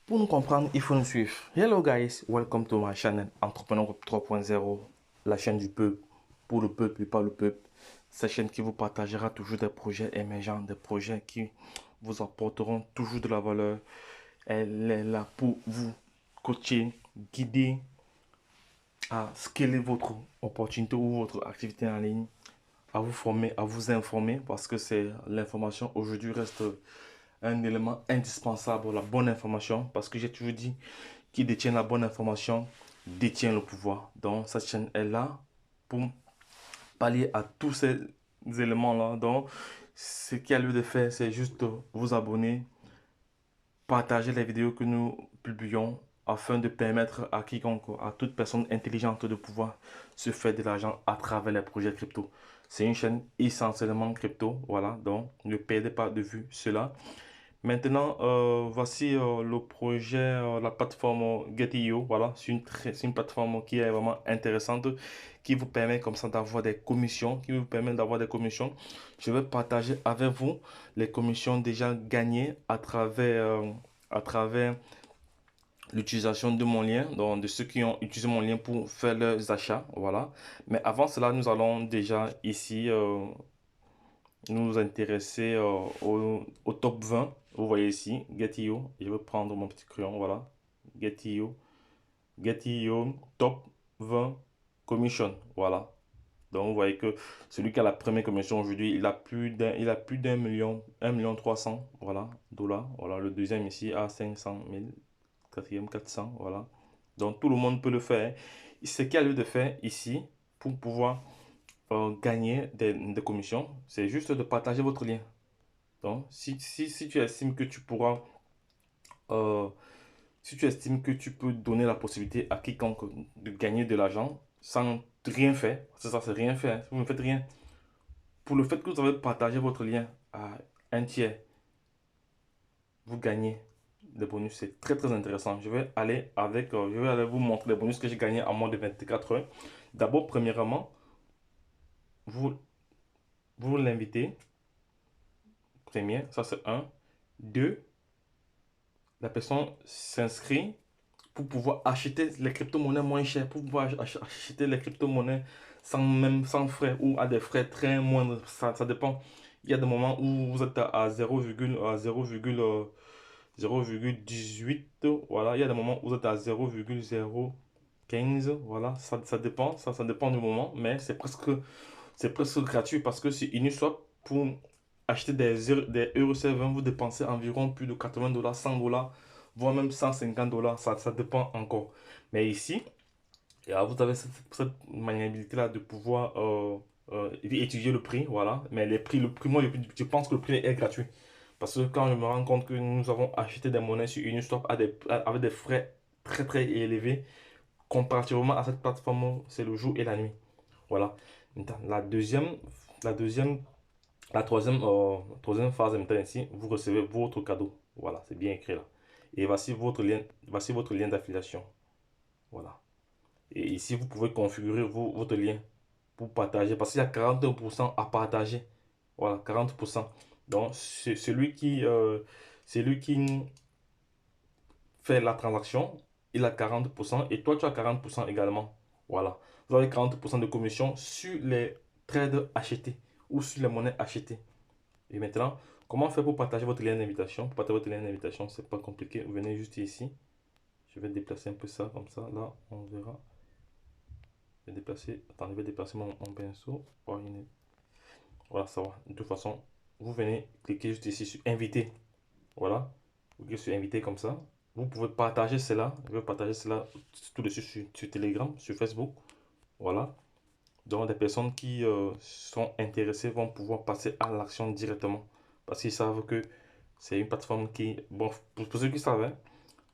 Pour nous comprendre, il faut nous suivre. Hello guys, welcome to my channel Entrepreneur 3.0, la chaîne du peuple, pour le peuple et par le peuple. Cette chaîne qui vous partagera toujours des projets émergents, des projets qui vous apporteront toujours de la valeur. Elle est là pour vous coacher, guider à scaler votre opportunité ou votre activité en ligne, à vous former, à vous informer, parce que c'est l'information aujourd'hui reste un élément indispensable, la bonne information, parce que j'ai toujours dit, qui détient la bonne information détient le pouvoir. Donc cette chaîne est là pour pallier à tous ces éléments-là. Donc ce qu'il y a lieu de faire, c'est juste vous abonner, partager les vidéos que nous publions afin de permettre à quiconque, à toute personne intelligente de pouvoir se faire de l'argent à travers les projets crypto. C'est une chaîne essentiellement crypto, voilà, donc ne perdez pas de vue cela. Maintenant, voici le projet, la plateforme Get.io. Voilà, c'est une plateforme qui est vraiment intéressante, qui vous permet comme ça d'avoir des commissions, qui vous permet d'avoir des commissions. Je vais partager avec vous les commissions déjà gagnées à travers l'utilisation de mon lien, donc de ceux qui ont utilisé mon lien pour faire leurs achats. Voilà. Mais avant cela, nous allons déjà ici nous intéresser au top 20. Vous voyez ici, Get.io. Je vais prendre mon petit crayon, voilà. Get.io. Get.io, top 20 commission. Voilà. Donc, vous voyez que celui qui a la première commission aujourd'hui, il a plus d'un million, 1 300 000, voilà, dollars. Voilà, le deuxième ici à 500 000, quatrième 400, voilà. Donc, tout le monde peut le faire. Ce qu'il y a lieu de faire ici pour pouvoir gagner des commissions, c'est juste de partager votre lien. Donc, si tu estimes que tu pourras, euh, si tu estimes que tu peux donner la possibilité à quiconque de gagner de l'argent sans rien faire, c'est ça, c'est rien faire, vous ne faites rien. Pour le fait que vous avez partagé votre lien à un tiers, vous gagnez des bonus. C'est très très intéressant. Je vais aller vous montrer les bonus que j'ai gagnés en moins de 24 heures. D'abord, premièrement, vous, vous l'invitez. Premier, ça c'est un. Deux, la personne s'inscrit pour pouvoir acheter les crypto-monnaies moins chères, pour pouvoir acheter les crypto-monnaies sans frais ou à des frais très moindres. Ça dépend. Il y a des moments où vous êtes à 0,18. Voilà. Il y a des moments où vous êtes à 0,015. Voilà. Ça dépend. Ça dépend du moment. Mais c'est presque gratuit parce que c'est Uniswap pour acheter des EUR20, vous dépensez environ plus de 80 dollars, 100 dollars, voire même 150 dollars. Ça dépend encore. Mais ici, vous avez cette maniabilité-là de pouvoir étudier le prix. Voilà. Mais le prix, moi, je pense que le prix est gratuit. Parce que quand je me rends compte que nous avons acheté des monnaies sur Uniswap avec des frais très très élevés, comparativement à cette plateforme, c'est le jour et la nuit. Voilà. Maintenant, la deuxième, troisième phase maintenant ici, vous recevez votre cadeau. Voilà, c'est bien écrit là. Et voici votre lien d'affiliation. Voilà. Et ici, vous pouvez configurer votre lien pour partager parce qu'il y a 40% à partager. Voilà, 40%. Donc, celui qui fait la transaction, il a 40% et toi, tu as 40% également. Voilà. Vous avez 40% de commission sur les trades achetés ou sur les monnaies achetées. Et maintenant, comment faire pour partager votre lien d'invitation? Pour partager votre lien d'invitation, c'est pas compliqué. Vous venez juste ici. Je vais déplacer un peu ça comme ça. Là, on verra. Je vais déplacer. Attends, je vais déplacer mon pinceau. Voilà, ça va. De toute façon, vous venez cliquer juste ici sur inviter. Voilà. Vous cliquez sur inviter comme ça. Vous pouvez partager cela. Je vais partager cela tout de suite sur Telegram, sur Facebook. Voilà. Donc, des personnes qui sont intéressées vont pouvoir passer à l'action directement. Parce qu'ils savent que c'est une plateforme qui, bon, pour ceux qui savent, hein,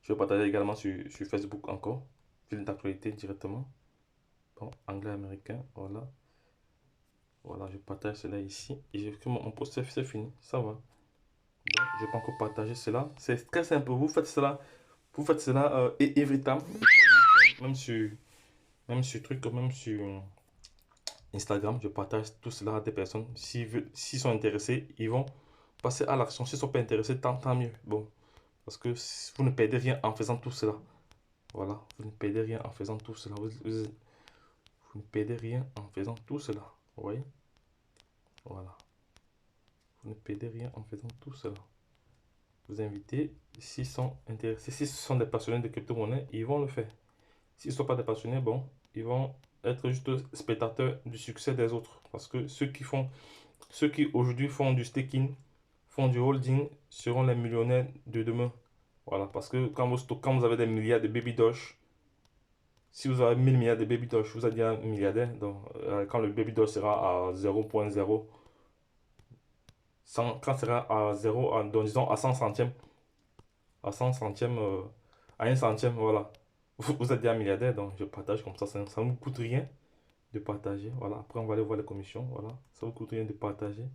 je vais partager également sur Facebook encore. Fil d'actualité directement. Bon, anglais américain, voilà. Voilà, je partage cela ici. Et mon post c'est fini, ça va. Donc, je peux encore partager cela. C'est très simple. Vous faites cela et every time. Même sur, même sur Instagram, je partage tout cela à des personnes. S'ils sont intéressés, ils vont passer à l'action. S'ils ne sont pas intéressés, tant mieux. Bon, Parce que vous ne perdez rien en faisant tout cela. Voilà, vous ne perdez rien en faisant tout cela. Vous ne perdez rien en faisant tout cela. Vous voyez? Voilà. Vous ne perdez rien en faisant tout cela. Vous invitez, s'ils sont intéressés, si ce sont des passionnés de crypto-monnaie, ils vont le faire. S'ils ne sont pas des passionnés, bon, ils vont être juste spectateurs du succès des autres. Parce que ceux qui aujourd'hui font du staking, font du holding, seront les millionnaires de demain. Voilà, parce que quand vous avez des milliards de baby doge, si vous avez 1000 milliards de baby doge, vous êtes déjà milliardaire. Donc, quand le baby doge sera à 0.0, quand sera à 0, donc disons à 100 centièmes, à 100 centièmes, à 1 centime, voilà. Vous êtes déjà milliardaire, donc je partage comme ça ne vous coûte rien de partager. Voilà, après on va aller voir les commissions, voilà. Ça ne vous coûte rien de partager.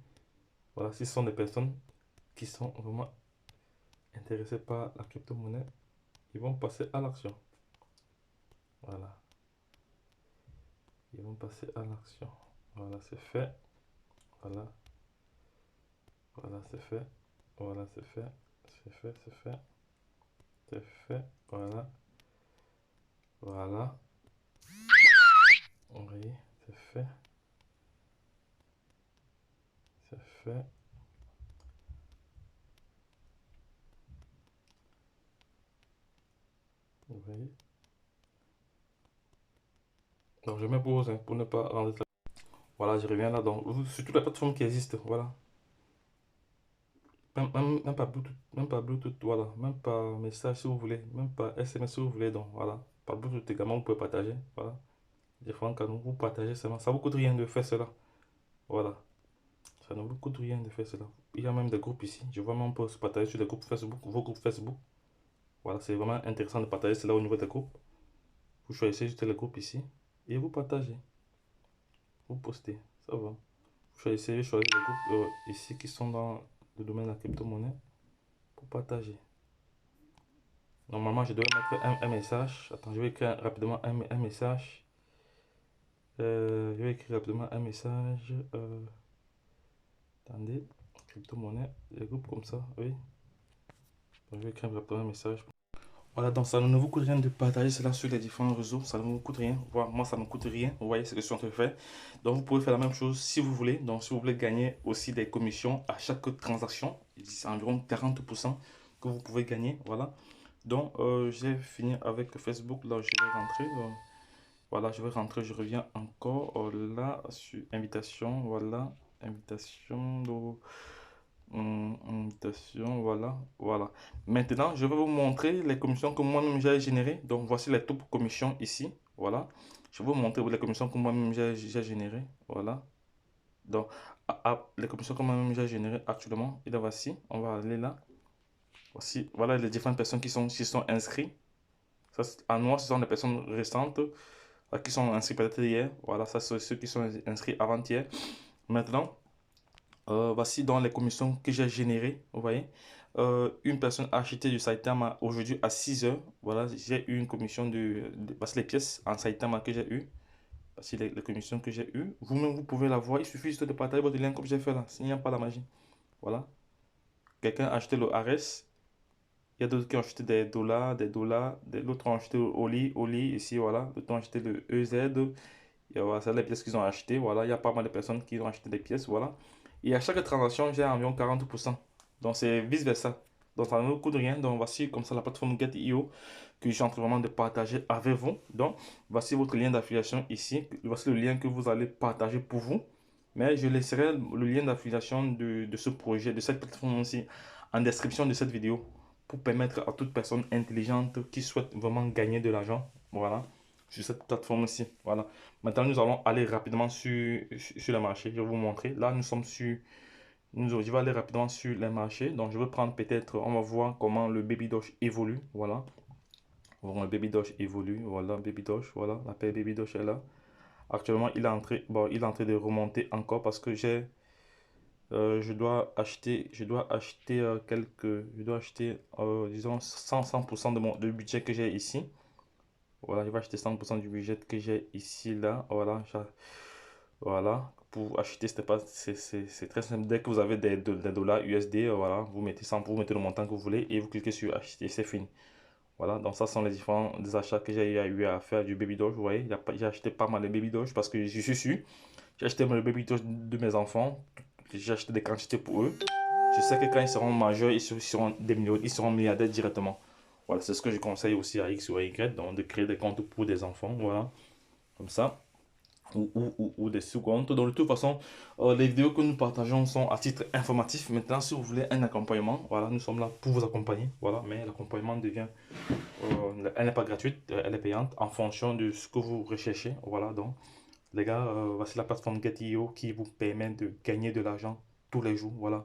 Voilà, si ce sont des personnes qui sont vraiment intéressées par la crypto-monnaie, ils vont passer à l'action. Voilà, ils vont passer à l'action. Voilà, c'est fait. Voilà, voilà, c'est fait. Voilà, c'est fait. C'est fait, c'est fait. C'est fait. Voilà, voilà. Oui, c'est fait. C'est fait. Oui. Donc je mets pause hein, pour ne pas rendre ça. Voilà, je reviens là. Donc, sur toutes les plateformes qui existent, voilà. Même pas Bluetooth, même pas Bluetooth, voilà. Même pas message si vous voulez, même pas SMS si vous voulez. Donc, voilà. Par Bluetooth également, vous pouvez partager. Voilà. Différents canaux, vous partagez seulement. Ça vous coûte rien de faire cela. Voilà. Ça ne vous coûte rien de faire cela. Il y a même des groupes ici. Je vois même pas se partager sur des groupes Facebook, vos groupes Facebook. Voilà, c'est vraiment intéressant de partager cela au niveau des groupes. Vous choisissez juste les groupes ici et vous partagez. Vous postez. Ça va. Je choisir les groupes ici qui sont dans le domaine de la crypto-monnaie pour partager. Normalement, je dois mettre un message. Attends, je vais écrire rapidement un message. Je vais écrire rapidement un message. Attendez, crypto-monnaie, les groupes comme ça, oui. Donc, je vais écrire rapidement un message. Voilà, donc ça ne vous coûte rien de partager cela sur les différents réseaux. Ça ne vous coûte rien. Voilà, moi, ça ne me coûte rien. Vous voyez ce que je suis en train de faire. Donc, vous pouvez faire la même chose si vous voulez. Donc, si vous voulez gagner aussi des commissions à chaque transaction, c'est environ 40% que vous pouvez gagner. Voilà. Donc, j'ai fini avec Facebook. Là, je vais rentrer. Voilà, je vais rentrer. Je reviens encore là sur invitation. Voilà, invitation. Invitation, voilà, voilà. Maintenant, je vais vous montrer les commissions que moi-même j'ai générées. Donc, voici les top commissions ici. Voilà. Je vais vous montrer les commissions que moi-même j'ai générées. Voilà. Donc, les commissions que moi-même j'ai générées actuellement. Et là, voici. On va aller là. Voici. Voilà les différentes personnes qui sont inscrites. Ça, en noir, ce sont les personnes récentes qui sont inscrites peut-être hier. Voilà, ça, c'est ceux qui sont inscrits avant-hier. Maintenant, voici dans les commissions que j'ai générées. Vous voyez, une personne a acheté du Saitama aujourd'hui à 6 heures. Voilà, j'ai eu une commission voici les pièces en Saitama que j'ai eu. Voici les commissions que j'ai eues. Vous-même, vous pouvez la voir. Il suffit juste de partager votre lien comme j'ai fait là. Il n'y a pas la magie. Voilà. Quelqu'un a acheté le ARS. Il y a d'autres qui ont acheté des dollars. L'autre ont acheté Oli, ici, voilà. D'autres ont acheté le EZ. Et voilà, c'est les pièces qu'ils ont achetées. Voilà, il y a pas mal de personnes qui ont acheté des pièces. Voilà. Et à chaque transaction, j'ai environ 40%. Donc, c'est vice-versa. Donc, ça ne nous coûte rien. Donc, voici comme ça la plateforme Get.io que je suis en train vraiment de partager avec vous. Donc, voici votre lien d'affiliation ici. Voici le lien que vous allez partager pour vous. Mais je laisserai le lien d'affiliation de ce projet, de cette plateforme aussi, en description de cette vidéo pour permettre à toute personne intelligente qui souhaite vraiment gagner de l'argent. Voilà, sur cette plateforme-ci. Voilà. Maintenant, nous allons aller rapidement sur le marché. Je vais vous montrer. Là, nous sommes sur... je vais aller rapidement sur les marchés. Donc, je vais prendre peut-être... On va voir comment le Baby Doge évolue. Voilà. Bon, le Baby Doge évolue. Voilà, Baby Doge. Voilà, la paire Baby Doge est là. Actuellement, il est en train, bon, il est en train de remonter encore parce que je dois acheter je dois acheter, disons, 100% de budget que j'ai ici. Voilà, je vais acheter 100% du budget que j'ai ici, là. Voilà, voilà, pour acheter, c'est très simple. Dès que vous avez des dollars USD, voilà, vous mettez ça, vous mettez le montant que vous voulez et vous cliquez sur acheter, c'est fini. Voilà, donc ça sont les différents des achats que j'ai eu à faire du Baby Doge. Vous voyez, j'ai acheté pas mal de Baby Doge parce que je suis sûr. J'ai acheté le Baby Doge de mes enfants. J'ai acheté des quantités pour eux. Je sais que quand ils seront majeurs, ils seront milliardaires directement. Voilà, c'est ce que je conseille aussi à X ou à Y, donc de créer des comptes pour des enfants, voilà, comme ça, ou des sous-comptes. Donc de toute façon, les vidéos que nous partageons sont à titre informatif. Maintenant, si vous voulez un accompagnement, voilà, nous sommes là pour vous accompagner, voilà, mais l'accompagnement devient, elle n'est pas gratuite, elle est payante en fonction de ce que vous recherchez, voilà, donc, les gars, voici la plateforme Get.io qui vous permet de gagner de l'argent tous les jours, voilà,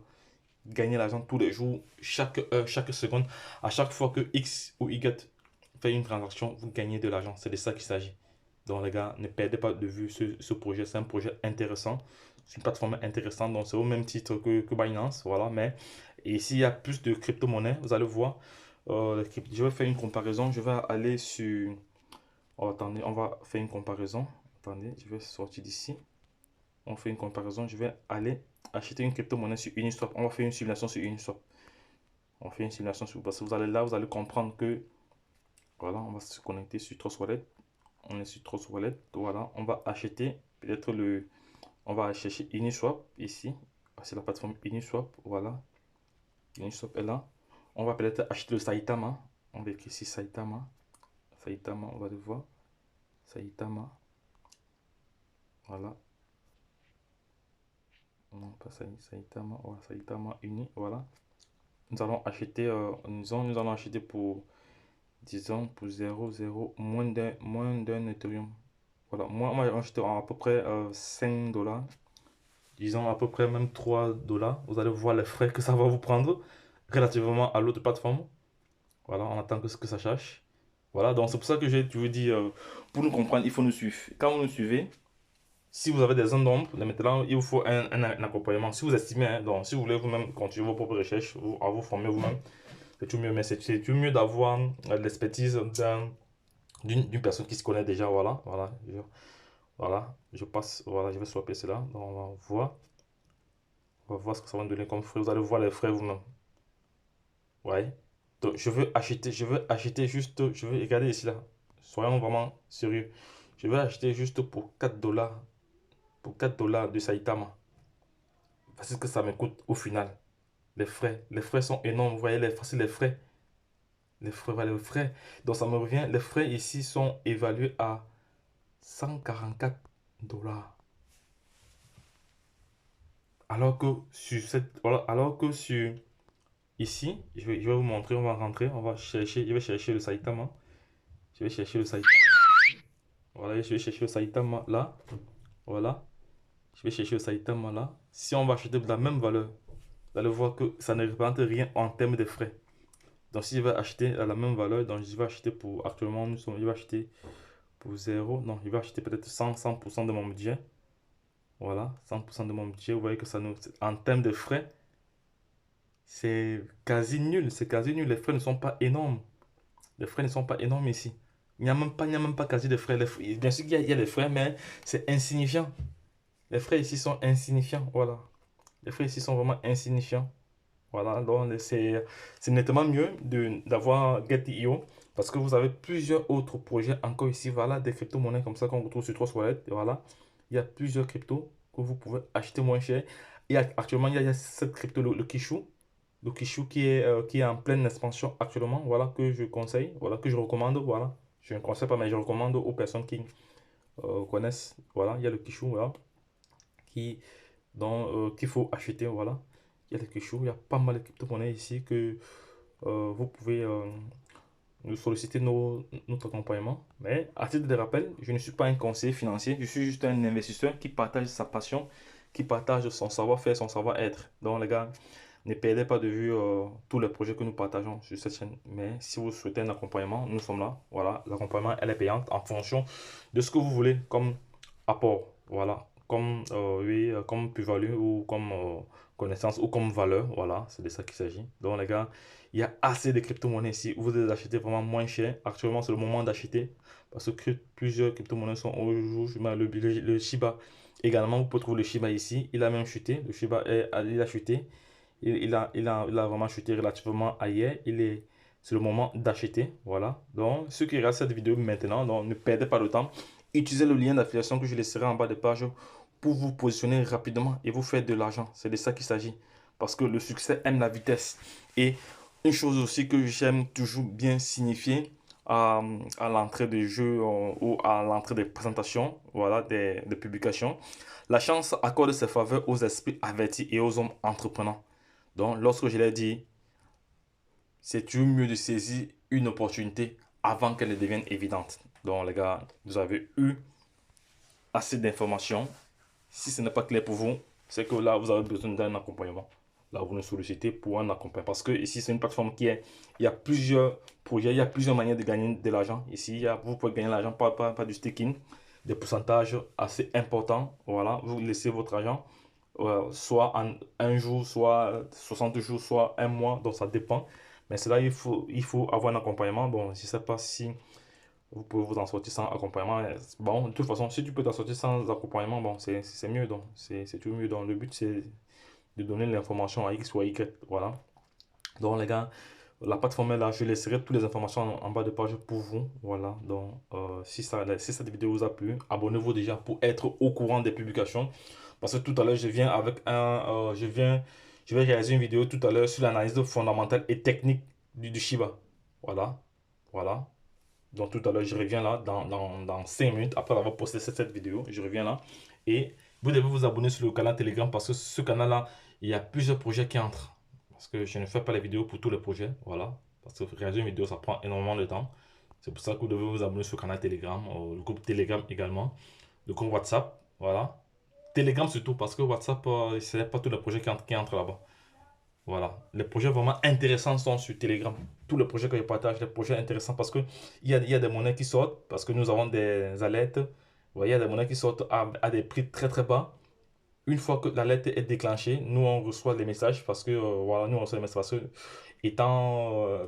gagner l'argent tous les jours, chaque heure, chaque seconde. À chaque fois que X ou Y fait une transaction, vous gagnez de l'argent. C'est de ça qu'il s'agit. Donc les gars, ne perdez pas de vue ce projet. C'est un projet intéressant. C'est une plateforme intéressante. Donc c'est au même titre que Binance. Voilà. Mais ici, il y a plus de crypto-monnaies. Vous allez voir. Je vais faire une comparaison. Je vais aller sur... Oh, attendez, on va faire une comparaison. Attendez, je vais sortir d'ici. On fait une comparaison. Je vais aller acheter une crypto-monnaie sur Uniswap. On va faire une simulation sur Uniswap. On fait une simulation sur, parce que vous allez là, vous allez comprendre que voilà, on va se connecter sur Trust Wallet. On est sur Trust Wallet. Voilà, on va acheter peut-être on va chercher Uniswap ici. C'est la plateforme Uniswap. Voilà, Uniswap est là. On va peut-être acheter le Saitama. On va écrire ici Saitama. Saitama, on va le voir. Saitama. Voilà. Non, pas Saitama. Voilà, Saitama Uni. Voilà. Nous allons acheter, nous allons acheter pour, disons, pour 0,0, moins d'un Ethereum. Voilà, moi, on va acheter à peu près 5 dollars. Disons à peu près même 3 dollars. Vous allez voir les frais que ça va vous prendre relativement à l'autre plateforme. Voilà, on attend que ça charge. Voilà, donc c'est pour ça que je vous dis, pour nous comprendre, il faut nous suivre. Quand vous nous suivez, si vous avez des zones d'ombre, maintenant, il vous faut un accompagnement. Si vous estimez, hein, donc si vous voulez vous-même continuer vos propres recherches, à vous former vous-même, c'est tout mieux. Mais c'est tout mieux d'avoir l'expertise d'une personne qui se connaît déjà. Voilà, voilà, je passe, voilà, je vais swapper cela. Donc on va voir ce que ça va nous donner comme frais. Vous allez voir les frais vous-même. Ouais. Donc je veux acheter juste, je veux regarder ici là. Soyons vraiment sérieux. Je vais acheter juste pour 4 dollars. Pour 4 dollars de Saitama. Parce que ça me coûte au final. Les frais sont énormes. Vous voyez, c'est les frais. Les frais, voilà, les frais. Donc ça me revient. Les frais ici sont évalués à 144 dollars. Alors que sur alors que sur ici, je vais vous montrer, on va rentrer, on va chercher, je vais chercher le Saitama. Je vais chercher le Saitama. Voilà, je vais chercher le Saitama là. Voilà. Je vais chercher le Saitama là. Si on va acheter de la même valeur, vous allez voir que ça ne représente rien en termes de frais. Donc si je vais acheter à la même valeur, donc je vais acheter pour, actuellement, je vais acheter pour 0. Non, je vais acheter peut-être 100% de mon budget. Voilà, 100% de mon budget. Vous voyez que ça nous, en termes de frais, c'est quasi nul. C'est quasi nul. Les frais ne sont pas énormes. Les frais ne sont pas énormes ici. Il n'y a même pas quasi de frais. Bien sûr qu'il y a des frais, mais c'est insignifiant. Les frais ici sont insignifiants. Voilà. Les frais ici sont vraiment insignifiants. Voilà, donc c'est nettement mieux d'avoir Get.io parce que vous avez plusieurs autres projets encore ici. Voilà, des crypto-monnaies comme ça qu'on retrouve sur Trust Wallet. Et voilà, il y a plusieurs cryptos que vous pouvez acheter moins cher. Et actuellement, il y a cette crypto, le Kishu. Le Kishu qui est en pleine expansion actuellement. Voilà, que je conseille, voilà, que je recommande. Voilà, je ne conseille pas, mais je recommande aux personnes qui connaissent. Voilà, il y a le Kishu, voilà, qui, qu'il faut acheter. Voilà. Il y a quelque chose, il y a pas mal de crypto-monnaies ici que vous pouvez nous solliciter notre accompagnement. Mais à titre de rappel, je ne suis pas un conseiller financier, je suis juste un investisseur qui partage sa passion, qui partage son savoir-faire, son savoir-être. Donc les gars, ne perdez pas de vue tous les projets que nous partageons sur cette chaîne. Mais si vous souhaitez un accompagnement, nous sommes là. Voilà, l'accompagnement, elle est payante en fonction de ce que vous voulez comme apport. Voilà, comme, oui, comme plus-value ou comme connaissance ou comme valeur. Voilà, c'est de ça qu'il s'agit. Donc les gars, il y a assez de crypto-monnaies ici. Vous les achetez vraiment moins cher. Actuellement, c'est le moment d'acheter parce que plusieurs crypto-monnaies sont au jour. Le Shiba Également, vous pouvez trouver le Shiba ici. Il a même chuté. Le Shiba il a chuté. Il a vraiment chuté relativement à hier. C'est le moment d'acheter. Voilà. Donc, ceux qui regardent cette vidéo maintenant, donc, ne perdez pas de temps. Utilisez le lien d'affiliation que je laisserai en bas de page pour vous positionner rapidement et vous faire de l'argent. C'est de ça qu'il s'agit. Parce que le succès aime la vitesse. Et une chose aussi que j'aime toujours bien signifier à l'entrée des jeux ou à l'entrée des présentations, voilà, des publications, la chance accorde ses faveurs aux esprits avertis et aux hommes entreprenants. Donc, lorsque je l'ai dit, c'est toujours mieux de saisir une opportunité avant qu'elle ne devienne évidente. Donc, les gars, vous avez eu assez d'informations. Si ce n'est pas clair pour vous, c'est que là, vous avez besoin d'un accompagnement. Là, vous nous sollicitez pour un accompagnement. Parce que ici, c'est une plateforme il y a plusieurs projets, il y a plusieurs manières de gagner de l'argent. Ici, vous pouvez gagner l'argent pas du staking, des pourcentages assez importants. Voilà, vous laissez votre argent, soit en un jour, soit 60 jours, soit un mois. Donc, ça dépend. Mais c'est là, il faut avoir un accompagnement. Bon, je ne sais pas si vous pouvez vous en sortir sans accompagnement. Bon, de toute façon, si tu peux t'en sortir sans accompagnement, bon, c'est mieux. Donc, c'est toujours mieux. Donc, le but, c'est de donner l'information à X ou à Y. Voilà. Donc, les gars, la plateforme est là. Je laisserai toutes les informations en bas de page pour vous. Voilà. Donc, si cette vidéo vous a plu, abonnez-vous déjà pour être au courant des publications. Parce que tout à l'heure, je viens avec je vais réaliser une vidéo tout à l'heure sur l'analyse fondamentale et technique du Shiba. Voilà. Voilà. Donc tout à l'heure, je reviens là dans 5 minutes après avoir posté cette vidéo. Je reviens là. Et vous devez vous abonner sur le canal Telegram parce que ce canal-là, il y a plusieurs projets qui entrent. Parce que je ne fais pas les vidéos pour tous les projets. Voilà. Parce que réaliser une vidéo, ça prend énormément de temps. C'est pour ça que vous devez vous abonner sur le canal Telegram, le groupe Telegram également, le groupe WhatsApp. Voilà. Telegram surtout parce que WhatsApp, ce n'est pas tous les projets qui entrent là-bas. Voilà. Les projets vraiment intéressants sont sur Telegram. Tous les projets que je partage, les projets intéressants parce que il y a des monnaies qui sortent, parce que nous avons des alertes. Vous voyez, il y a des monnaies qui sortent à des prix très très bas. Une fois que l'alerte est déclenchée, nous on reçoit les messages parce que voilà, nous on reçoit les messages parce que étant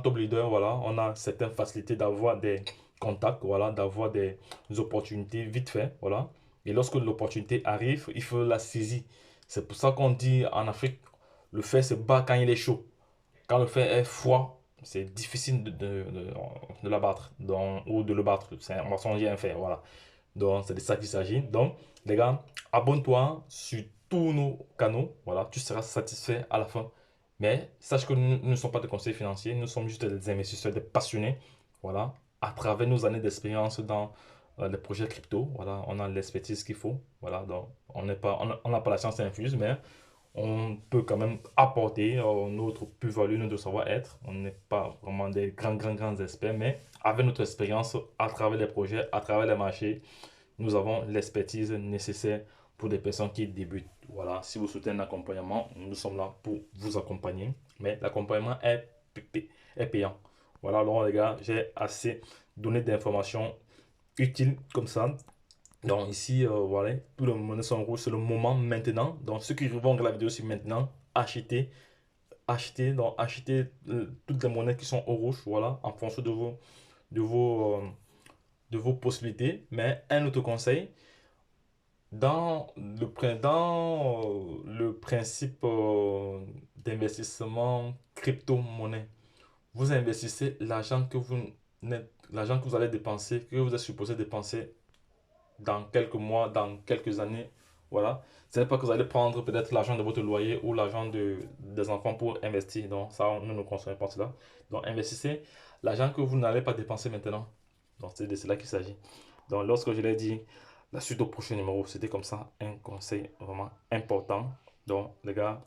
top leader, voilà, on a certaines facilités d'avoir des contacts, voilà, d'avoir des opportunités vite fait, voilà. Et lorsque l'opportunité arrive, il faut la saisir. C'est pour ça qu'on dit en Afrique, le fer se bat quand il est chaud. Quand le fer est froid, c'est difficile de l'abattre ou de le battre. On va songer un fer, voilà. Donc, c'est de ça qu'il s'agit. Donc, les gars, abonne-toi sur tous nos canaux. Voilà, tu seras satisfait à la fin. Mais sache que nous ne sommes pas des conseillers financiers. Nous sommes juste des investisseurs, des passionnés. Voilà, à travers nos années d'expérience dans les projets crypto. Voilà, on a l'expertise qu'il faut. Voilà, donc on n'a pas la science infuse, mais on peut quand même apporter notre plus-value, notre savoir-être. On n'est pas vraiment des grands experts, mais avec notre expérience à travers les projets, à travers les marchés, nous avons l'expertise nécessaire pour des personnes qui débutent. Voilà, si vous souhaitez un accompagnement, nous sommes là pour vous accompagner, mais l'accompagnement est payant. Voilà, alors les gars, j'ai assez donné d'informations utiles comme ça. Donc ici, voilà, tout le monde est en rouge, c'est le moment maintenant. Donc ceux qui vont regarder la vidéo, c'est maintenant. Achetez toutes les monnaies qui sont au rouge, voilà, en fonction de vos, euh, de vos possibilités. Mais un autre conseil, dans le principe d'investissement crypto-monnaie, vous investissez l'argent que vous allez dépenser, que vous êtes supposé dépenser dans quelques mois, dans quelques années. Voilà. Ce n'est pas que vous allez prendre peut-être l'argent de votre loyer ou l'argent des enfants pour investir. Donc, ça, nous ne consommons pas cela. Donc, investissez l'argent que vous n'allez pas dépenser maintenant. Donc, c'est de cela qu'il s'agit. Donc, lorsque je l'ai dit, la suite au prochain numéro, c'était comme ça un conseil vraiment important. Donc, les gars,